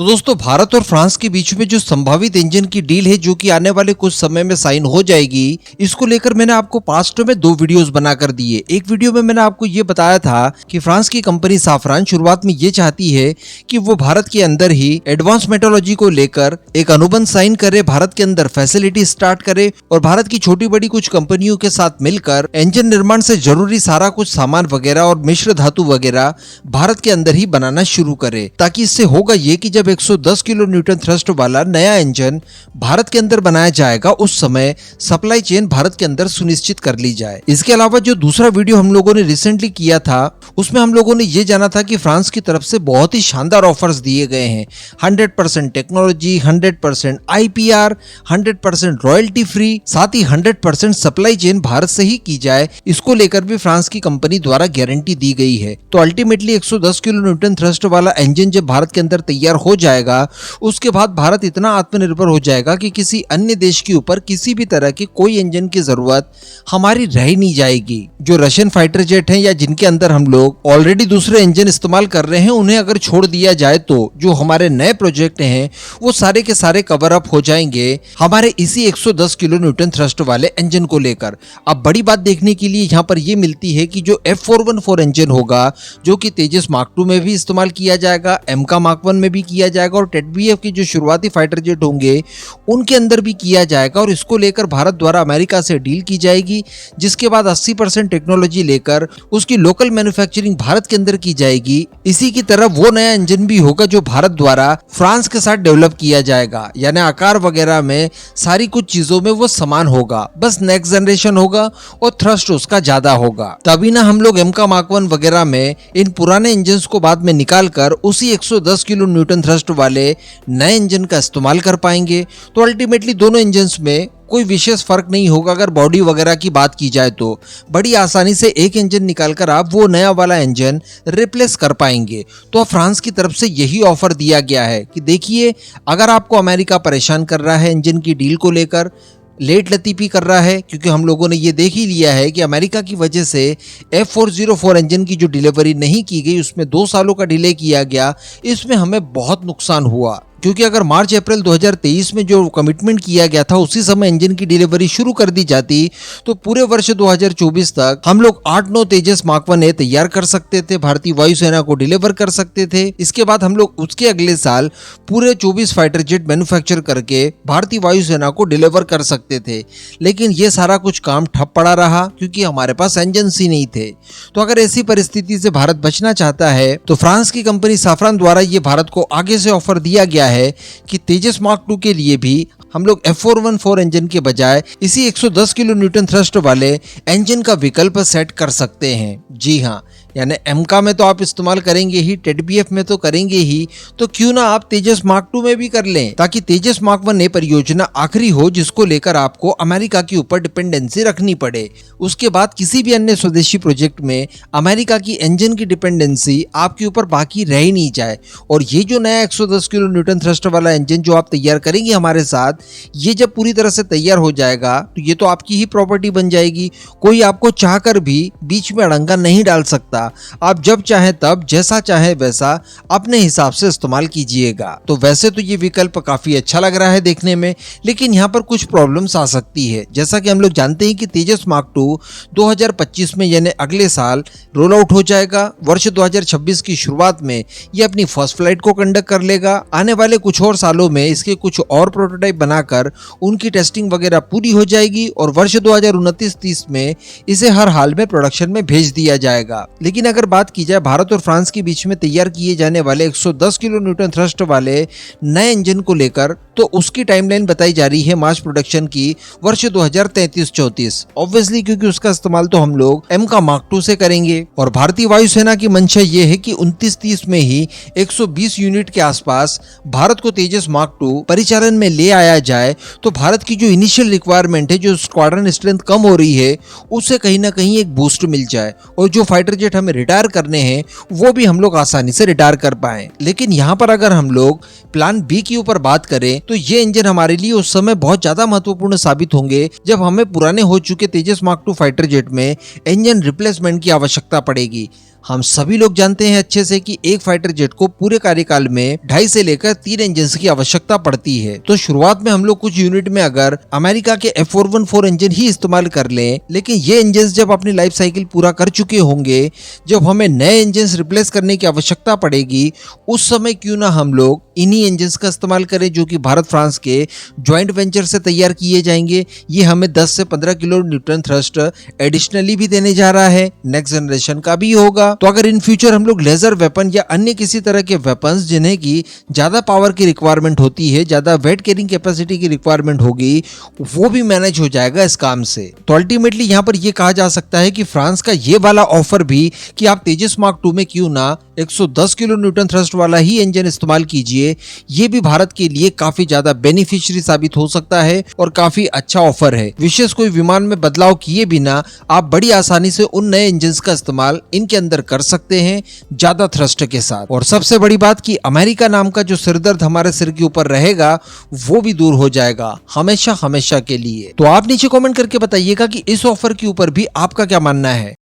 तो दोस्तों भारत और फ्रांस के बीच में जो संभावित इंजन की डील है जो कि आने वाले कुछ समय में साइन हो जाएगी, इसको लेकर मैंने आपको पास्ट में 2 वीडियोस बनाकर दिए। एक वीडियो में मैंने आपको ये बताया था कि फ्रांस की कंपनी साफरान शुरुआत में ये चाहती है कि वो भारत के अंदर ही एडवांस मेट्रोलॉजी को लेकर एक अनुबंध साइन करे, भारत के अंदर फैसिलिटी स्टार्ट करे और भारत की छोटी बड़ी कुछ कंपनियों के साथ मिलकर इंजन निर्माण से जरूरी सारा कुछ सामान वगैरह और मिश्र धातु वगैरह भारत के अंदर ही बनाना शुरू करे, ताकि इससे होगा ये कि जब 110 किलो न्यूटन थ्रस्ट वाला नया इंजन भारत के अंदर बनाया जाएगा उस समय सप्लाई चेन भारत के अंदर सुनिश्चित कर ली जाए। इसके अलावा जो दूसरा वीडियो हम लोगों ने रिसेंटली किया था उसमें हम लोगों ने ये जाना था कि फ्रांस की तरफ से बहुत ही शानदार ऑफर्स दिए गए हैं। 100% टेक्नोलॉजी, 100% IPR, 100% रॉयल्टी फ्री, साथ ही 100% सप्लाई चेन भारत से ही की जाए, इसको लेकर भी फ्रांस की कंपनी द्वारा गारंटी दी गई है। तो अल्टीमेटली 110 किलो न्यूटन थ्रस्ट वाला इंजन जब भारत के अंदर तैयार हो जाएगा उसके बाद भारत इतना आत्मनिर्भर हो जाएगा कि किसी अन्य देश के ऊपर किसी भी तरह की कोई इंजन की जरूरत हमारी रह नहीं जाएगी। जो रशियन फाइटर जेट हैं या जिनके अंदर हम लोग ऑलरेडी दूसरे इंजन इस्तेमाल कर रहे हैं उन्हें अगर छोड़ दिया जाए तो जो हमारे नए प्रोजेक्ट हैं वो सारे के सारे कवर अप हो जाएंगे हमारे इसी 110 किलो न्यूटन थ्रस्ट वाले इंजन को लेकर। अब बड़ी बात देखने के लिए यहाँ पर ये मिलती है कि जो F414 इंजन होगा जो कि तेजस मार्क 2 में भी इस्तेमाल किया जाएगा, एमका मार्क 1 में भी किया जाएगा और टेटबीएफ के जो शुरुआती फाइटर जेट होंगे उनके अंदर भी किया जाएगा। और इसको लेकर भारत द्वारा अमेरिका से डील की जाएगी, जिसके बाद 80% टेक्नोलॉजी लेकर उसकी लोकल मैन्युफैक्चरिंग भारत के अंदर की जाएगी। इसी की तरह वो नया इंजन भी होगा जो भारत द्वारा फ्रांस के साथ डेवलप किया जाएगा, यानी आकार वगैरह में सारी कुछ चीजों में वो समान होगा, बस नेक्स्ट जनरेशन होगा और थ्रस्ट उसका ज्यादा होगा। तभी ना हम लोग एमका मार्क 1 वगैरह में इन पुराने इंजन को बाद में निकाल कर उसी 110 किलो न्यूटन थ्रस्ट वाले नए इंजन का इस्तेमाल कर पाएंगे। तो अल्टीमेटली दोनों इंजन्स में कोई विशेष फर्क नहीं होगा। अगर बॉडी वगैरह की बात की जाए तो बड़ी आसानी से एक इंजन निकालकर आप वो नया वाला इंजन रिप्लेस कर पाएंगे। तो फ्रांस की तरफ से यही ऑफर दिया गया है कि देखिए, अगर आपको अमेरिका परेशान कर रहा है इंजन की डील को लेकर, लेट लतीफी कर रहा है, क्योंकि हम लोगों ने ये देख ही लिया है कि अमेरिका की वजह से F404 इंजन की जो डिलीवरी नहीं की गई उसमें 2 सालों का डिले किया गया, इसमें हमें बहुत नुकसान हुआ। क्योंकि अगर मार्च अप्रैल 2023 में जो कमिटमेंट किया गया था उसी समय इंजन की डिलीवरी शुरू कर दी जाती तो पूरे वर्ष 2024 तक हम लोग 8-9 तेजस मार्क 1 तैयार कर सकते थे, भारतीय वायुसेना को डिलीवर कर सकते थे। इसके बाद हम लोग उसके अगले साल पूरे 24 फाइटर जेट मैन्युफैक्चर करके भारतीय वायुसेना को डिलीवर कर सकते थे, लेकिन ये सारा कुछ काम ठप पड़ा रहा क्योंकि हमारे पास इंजन ही नहीं थे। तो अगर ऐसी परिस्थिति से भारत बचना चाहता है तो फ्रांस की कंपनी साफरान द्वारा ये भारत को आगे से ऑफर दिया गया है कि तेजस मार्क 2 के लिए भी हम लोग F414 इंजन के बजाय इसी 110 किलो न्यूटन थ्रस्ट वाले इंजन का विकल्प सेट कर सकते हैं। जी हाँ, यानी एमका में तो आप इस्तेमाल करेंगे ही, टेटबीएफ में तो करेंगे ही, तो क्यों ना आप तेजस मार्क 2 में भी कर लें, ताकि तेजस मार्क 1 परियोजना आखिरी हो जिसको लेकर आपको अमेरिका के ऊपर डिपेंडेंसी रखनी पड़े। उसके बाद किसी भी अन्य स्वदेशी प्रोजेक्ट में अमेरिका की इंजन की डिपेंडेंसी आपके ऊपर बाकी रह ही नहीं जाए। और ये जो नया 110 किलो न्यूटन थ्रस्ट वाला इंजन जो आप तैयार करेंगे हमारे साथ, ये जब पूरी तरह से तैयार हो जाएगा तो ये तो आपकी ही प्रॉपर्टी बन जाएगी। कोई आपको चाहकर भी बीच में अड़ंगा नहीं डाल सकता। आप जब चाहे तब जैसा चाहे वैसा अपने हिसाब से इस्तेमाल कीजिएगा। तो वैसे तो ये विकल्प काफी अच्छा लग रहा है देखने में, लेकिन यहाँ पर कुछ प्रॉब्लम्स आ सकती है। जैसा कि हम लोग जानते हैं कि तेजस मार्क 2 2025 में यानी अगले साल रोल आउट हो जाएगा। वर्ष 2026 की शुरुआत में ये अपनी फर्स्ट फ्लाइट को कंडक्ट कर लेगा। आने वाले कुछ और सालों में इसके कुछ और प्रोटोटाइप बनाकर उनकी टेस्टिंग वगैरह पूरी हो जाएगी और वर्ष 2029-30 में इसे हर हाल में प्रोडक्शन में भेज दिया जाएगा। लेकिन अगर बात की जाए भारत और फ्रांस के बीच में तैयार किए जाने वाले 110 किलो न्यूटन थ्रस्ट वाले नए इंजन को लेकर, तो उसकी टाइमलाइन बताई जा रही है मास प्रोडक्शन की वर्ष 2033-34। ऑब्वियसली क्योंकि उसका इस्तेमाल तो हम लोग एमका मार्क 2 से करेंगे और भारतीय वायुसेना की मंशा ये है कि 29-30 में ही 120 यूनिट के आसपास भारत को तेजस मार्क 2 परिचालन में ले आया जाए। तो भारत की जो इनिशियल रिक्वायरमेंट है, जो स्क्वाड्रन स्ट्रेंथ कम हो रही है, उससे कहीं ना कहीं एक बूस्ट मिल जाए और जो फाइटर जेट हमें रिटायर करने हैं वो भी हम लोग आसानी से रिटायर कर पाए। लेकिन यहाँ पर अगर हम लोग प्लान बी के ऊपर बात करें तो ये इंजन हमारे लिए उस समय बहुत ज्यादा महत्वपूर्ण साबित होंगे जब हमें पुराने हो चुके तेजस मार्क 2 फाइटर जेट में इंजन रिप्लेसमेंट की आवश्यकता पड़ेगी। हम सभी लोग जानते हैं अच्छे से कि एक फाइटर जेट को पूरे कार्यकाल में 2.5 से लेकर 3 इंजन की आवश्यकता पड़ती है। तो शुरुआत में हम लोग कुछ यूनिट में अगर अमेरिका के F414 इंजन ही इस्तेमाल कर लें, लेकिन ये इंजन जब अपनी लाइफ साइकिल पूरा कर चुके होंगे, जब हमें नए इंजन रिप्लेस करने की आवश्यकता पड़ेगी, उस समय क्यों ना हम लोग इन्हीं इंजन का इस्तेमाल करें जो कि भारत फ्रांस के ज्वाइंट वेंचर से तैयार किए जाएंगे। ये हमें 10 से 15 किलो न्यूटन थ्रस्ट एडिशनली भी देने जा रहा है, नेक्स्ट जनरेशन का भी होगा। तो अगर इन फ्यूचर हम लोग लेजर वेपन या अन्य किसी तरह के वेपन्स जिन्हें की ज्यादा पावर की रिक्वायरमेंट होती है, ज्यादा वेट कैरिंग कैपेसिटी की रिक्वायरमेंट होगी, वो भी मैनेज हो जाएगा इस काम से। तो अल्टीमेटली यहाँ पर यह कहा जा सकता है कि फ्रांस का ये वाला ऑफर भी कि आप तेजस मार्क 2 में क्यों ना 110 किलो न्यूटन थ्रस्ट वाला ही इंजन इस्तेमाल कीजिए, ये भी भारत के लिए काफी ज्यादा बेनिफिशियरी साबित हो सकता है और काफी अच्छा ऑफर है। विशेष कोई विमान में बदलाव किए बिना आप बड़ी आसानी से उन नए इंजन का इस्तेमाल इनके अंदर कर सकते हैं ज्यादा थ्रस्ट के साथ। और सबसे बड़ी बात कि अमेरिका नाम का जो सिरदर्द हमारे सिर के ऊपर रहेगा वो भी दूर हो जाएगा हमेशा हमेशा के लिए। तो आप नीचे कमेंट करके बताइएगा कि इस ऑफर के ऊपर भी आपका क्या मानना है।